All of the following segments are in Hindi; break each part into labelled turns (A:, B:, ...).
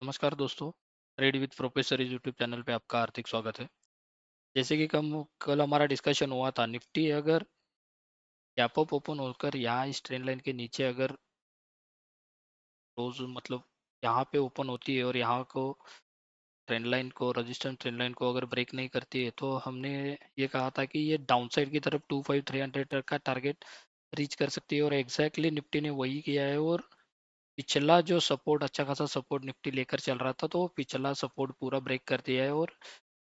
A: नमस्कार दोस्तों। ट्रेड विद प्रोफेसर इस यूट्यूब चैनल पे आपका हार्दिक स्वागत है। जैसे कि कल हमारा डिस्कशन हुआ था, निफ्टी अगर गैप अप ओपन होकर यहाँ इस ट्रेंड लाइन के नीचे अगर रोज मतलब यहाँ पे ओपन होती है और यहाँ को ट्रेंड लाइन को रेजिस्टेंस ट्रेंड लाइन को अगर ब्रेक नहीं करती है, तो हमने ये कहा था कि ये डाउनसाइड की तरफ 25300 का टारगेट रीच कर सकती है और एग्जैक्टली निफ्टी ने वही किया है। और पिछला जो सपोर्ट, अच्छा खासा सपोर्ट निफ्टी लेकर चल रहा था, तो वो पिछला सपोर्ट पूरा ब्रेक कर दिया है। और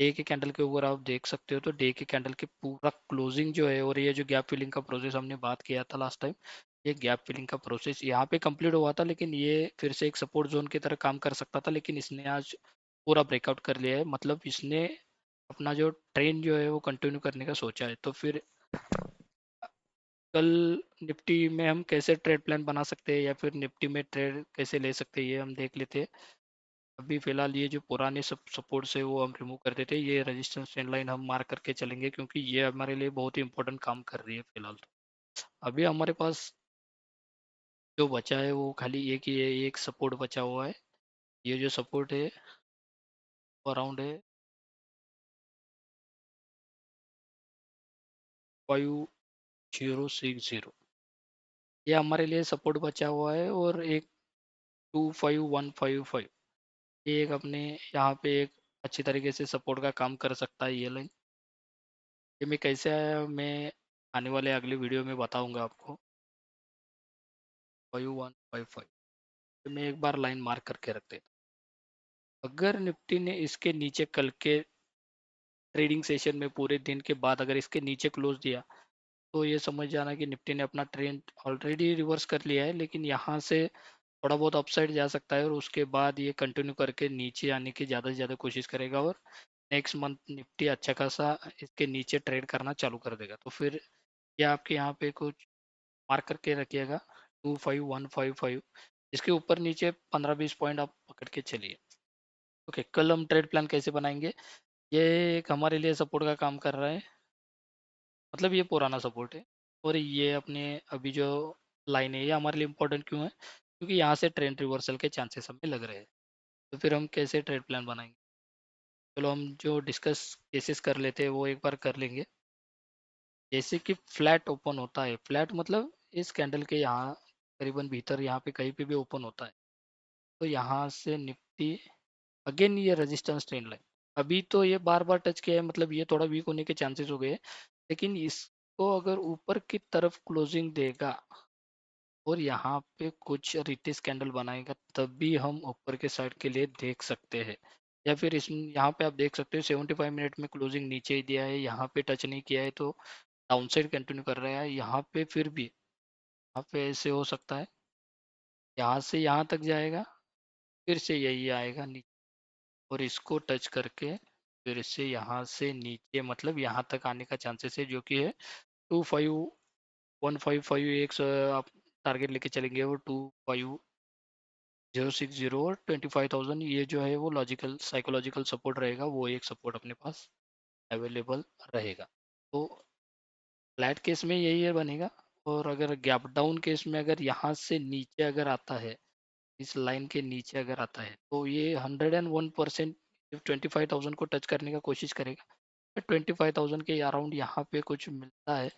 A: डे के कैंडल के ऊपर आप देख सकते हो, तो डे के कैंडल के पूरा क्लोजिंग जो है, और ये जो गैप फिलिंग का प्रोसेस हमने बात किया था लास्ट टाइम, ये गैप फिलिंग का प्रोसेस यहाँ पे कंप्लीट हुआ था, लेकिन ये फिर से एक सपोर्ट जोन की तरह काम कर सकता था, लेकिन इसने आज पूरा ब्रेकआउट कर लिया है। मतलब इसने अपना जो ट्रेंड जो है वो कंटिन्यू करने का सोचा है। तो फिर कल निफ्टी में हम कैसे ट्रेड प्लान बना सकते हैं या फिर निफ्टी में ट्रेड कैसे ले सकते हैं, ये हम देख लेते हैं। अभी फिलहाल ये जो पुराने सब सपोर्ट से वो हम रिमूव कर देते हैं, ये रेजिस्टेंस ट्रेंड लाइन हम मार्क करके चलेंगे, क्योंकि ये हमारे लिए बहुत ही इंपॉर्टेंट काम कर रही है फिलहाल। तो अभी हमारे पास जो बचा है वो खाली एक ही है, एक सपोर्ट बचा हुआ है। ये जो सपोर्ट है वो अराउंड है 5060। ये हमारे लिए सपोर्ट बचा हुआ है। और एक 25155, ये एक अपने यहाँ पे एक अच्छी तरीके से सपोर्ट का काम कर सकता है ये लाइन। ये मैं कैसे आया, मैं आने वाले अगले वीडियो में बताऊंगा आपको। 5155 मैं एक बार लाइन मार्क करके रख देता हूँ। अगर निफ्टी ने इसके नीचे कल के ट्रेडिंग सेशन में पूरे दिन के बाद अगर इसके नीचे क्लोज दिया, तो ये समझ जाना कि निफ्टी ने अपना ट्रेंड ऑलरेडी रिवर्स कर लिया है, लेकिन यहाँ से थोड़ा बहुत अपसाइड जा सकता है और उसके बाद ये कंटिन्यू करके नीचे आने की ज़्यादा से ज़्यादा कोशिश करेगा। और नेक्स्ट मंथ निफ्टी अच्छा खासा इसके नीचे ट्रेड करना चालू कर देगा। तो फिर ये आपके यहाँ पे कुछ मार्क करके रखिएगा, 25155। इसके ऊपर नीचे 15-20 पॉइंट आप पकड़ के चलिए। ओके, कल हम ट्रेड प्लान कैसे बनाएंगे। ये एक हमारे लिए सपोर्ट का काम कर रहा है, मतलब ये पुराना सपोर्ट है। और ये अपने अभी जो लाइन है, ये हमारे लिए इम्पोर्टेंट क्यों है, क्योंकि यहाँ से ट्रेंड रिवर्सल के चांसेस हमें लग रहे हैं। तो फिर हम कैसे ट्रेड प्लान बनाएंगे, चलो हम जो डिस्कस केसेस कर लेते हैं वो एक बार कर लेंगे। जैसे कि फ्लैट ओपन होता है, फ्लैट मतलब इस कैंडल के यहाँ करीबन भीतर यहाँ पे कहीं पे भी ओपन होता है, तो यहाँ से निफ्टी अगेन ये रेजिस्टेंस ट्रेंड लाइन, अभी तो ये बार बार टच किया है, मतलब ये थोड़ा वीक होने के चांसेस हो गए हैं। लेकिन इसको अगर ऊपर की तरफ क्लोजिंग देगा और यहाँ पे कुछ रिटेस कैंडल बनाएगा, तब भी हम ऊपर के साइड के लिए देख सकते हैं। या फिर इस यहाँ पे आप देख सकते हो 75 मिनट में क्लोजिंग नीचे ही दिया है, यहाँ पे टच नहीं किया है, तो डाउनसाइड कंटिन्यू कर रहा है। यहाँ पे फिर भी यहाँ पे ऐसे हो सकता है, यहाँ से यहाँ तक जाएगा, फिर से यही आएगा नीचे और इसको टच करके फिर से यहाँ से नीचे, मतलब यहाँ तक आने का चांसेस है, जो कि है 25155। एक आप टारगेट लेके चलेंगे और 25060 और 25000, ये जो है वो लॉजिकल साइकोलॉजिकल सपोर्ट रहेगा, वो एक सपोर्ट अपने पास अवेलेबल रहेगा। तो फ्लैट केस में यही है बनेगा। और अगर गैप डाउन केस में अगर यहाँ से नीचे अगर आता है, इस लाइन के नीचे अगर आता है, तो ये 101% 25,000 को टच करने का कोशिश करेगा। 25,000 के अराउंड यहाँ पे कुछ मिलता है,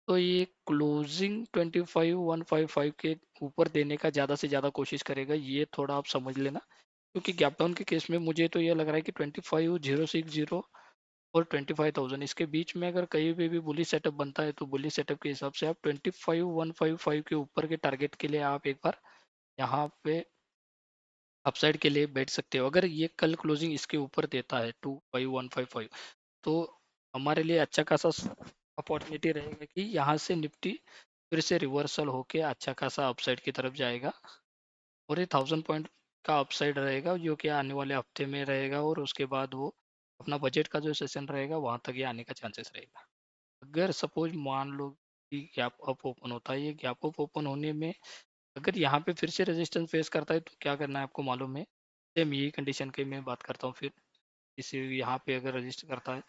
A: तो ये क्लोजिंग 25,155 के ऊपर देने का ज़्यादा से ज़्यादा कोशिश करेगा, ये थोड़ा आप समझ लेना। क्योंकि गैप डाउन के केस में मुझे तो ये लग रहा है कि 25,060 और 25,000 इसके बीच में अगर कहीं पे भी बुलिश सेटअप बनता है, तो बुलिश सेटअप के हिसाब से आप 25,155 के ऊपर के टारगेट के लिए आप एक बार यहाँ पे अपसाइड के लिए बैठ सकते हो। अगर ये कल क्लोजिंग इसके ऊपर देता है 25155, तो हमारे लिए अच्छा खासा अपॉर्चुनिटी रहेगा कि यहाँ से निफ्टी फिर से रिवर्सल होके अच्छा खासा अपसाइड की तरफ जाएगा। और ये 1000 पॉइंट का अपसाइड रहेगा, जो कि आने वाले हफ्ते में रहेगा, और उसके बाद वो अपना बजट का जो सेशन रहेगा वहाँ तक ये आने का चांसेस रहेगा। अगर सपोज मान लो कि गैप अप ओपन होता है, ये गैप अप ओपन होने में अगर यहाँ पे फिर से रेजिस्टेंस फेस करता है, तो क्या करना है आपको मालूम है। सेम यही कंडीशन की मैं बात करता हूँ। फिर इसे यहाँ पे अगर रजिस्ट करता है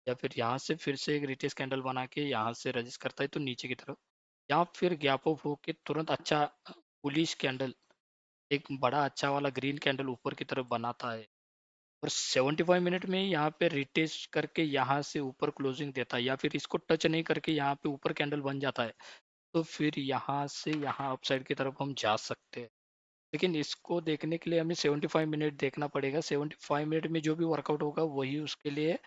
A: या फिर यहाँ से फिर से एक रिटेस कैंडल बना के यहाँ से रजिस्ट करता है, तो नीचे की तरफ, या फिर गैप अप होके तुरंत अच्छा बुलिश कैंडल एक बड़ा अच्छा वाला ग्रीन कैंडल ऊपर की तरफ बनाता है और 75 मिनट में यहाँ पे रिटेस्ट करके यहाँ से ऊपर क्लोजिंग देता है, या फिर इसको टच नहीं करके यहाँ पे ऊपर कैंडल बन जाता है, तो फिर यहाँ से यहाँ अपसाइड की तरफ हम जा सकते हैं। लेकिन इसको देखने के लिए हमें 75 मिनट देखना पड़ेगा। 75 मिनट में जो भी वर्कआउट होगा वही उसके लिए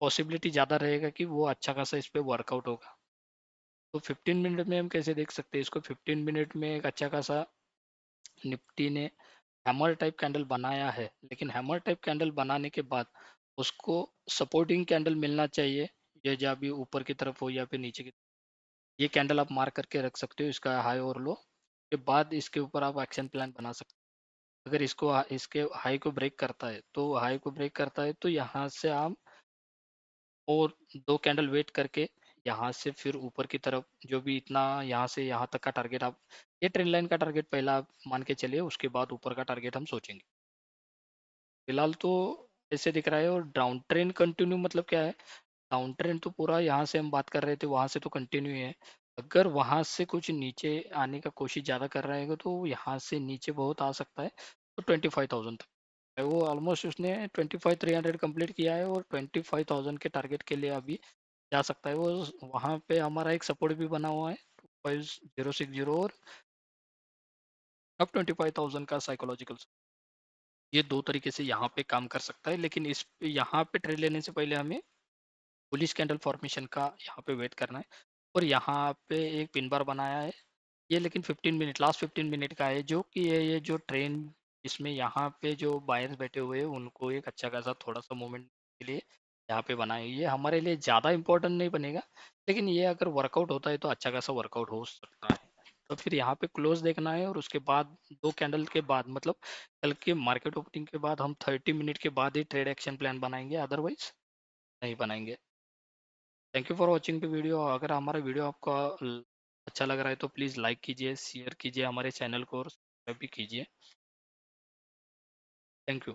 A: पॉसिबिलिटी ज़्यादा रहेगा कि वो अच्छा खासा इस पे वर्कआउट होगा। तो 15 मिनट में हम कैसे देख सकते हैं इसको? 15 मिनट में एक अच्छा खासा निफ्टी ने हैमर टाइप कैंडल बनाया है, लेकिन हैमर टाइप कैंडल बनाने के बाद उसको सपोर्टिंग कैंडल मिलना चाहिए, ये जब भी ऊपर की तरफ हो या फिर नीचे की। ये कैंडल आप मार्क करके रख सकते हो, इसका हाई और लो के बाद इसके ऊपर आप एक्शन प्लान बना सकते हो। अगर इसके हाई को ब्रेक करता है, तो हाई को ब्रेक करता है तो यहाँ से आप और दो कैंडल वेट करके यहाँ से फिर ऊपर की तरफ जो भी इतना यहाँ से यहाँ तक का टारगेट आप, ये ट्रेंड लाइन का टारगेट पहला आप मान के चलिए, उसके बाद ऊपर का टारगेट हम सोचेंगे। फिलहाल तो ऐसे दिख रहा है। और डाउन ट्रेंड कंटिन्यू मतलब क्या है? डाउन ट्रेंड तो पूरा यहाँ से हम बात कर रहे थे वहाँ से तो कंटिन्यू है। अगर वहाँ से कुछ नीचे आने का कोशिश ज़्यादा कर रहा है तो यहाँ से नीचे बहुत आ सकता है, तो 25,000 तक है वो। ऑलमोस्ट उसने 25,300 कंप्लीट किया है और 25,000 के टारगेट के लिए अभी जा सकता है वो। वहाँ पे हमारा एक सपोर्ट भी बना हुआ है 25,060 और अब 25,000 का साइकोलॉजिकल। ये दो तरीके से यहाँ पे काम कर सकता है, लेकिन इस यहाँ पे ट्रेड लेने से पहले हमें बुलिश कैंडल फॉर्मेशन का यहाँ पे वेट करना है। और यहाँ पे एक पिन बार बनाया है ये, लेकिन 15 मिनट, लास्ट 15 मिनट का है, जो कि ये जो ट्रेंड इसमें यहाँ पे जो बायर्स बैठे हुए हैं उनको एक अच्छा खासा थोड़ा सा मूवमेंट के लिए यहाँ पे बनाए। ये हमारे लिए ज़्यादा इंपॉर्टेंट नहीं बनेगा, लेकिन ये अगर वर्कआउट होता है तो अच्छा खासा वर्कआउट हो सकता है। तो फिर यहाँ पे क्लोज देखना है और उसके बाद दो कैंडल के बाद, मतलब कल के मार्केट ओपनिंग के बाद हम 30 मिनट के बाद ही ट्रेड एक्शन प्लान बनाएंगे, अदरवाइज नहीं बनाएंगे। Thank you for watching the video. अगर हमारा वीडियो आपको अच्छा लग रहा है तो प्लीज़ लाइक कीजिए, शेयर कीजिए हमारे चैनल को और सब्सक्राइब भी कीजिए। Thank you.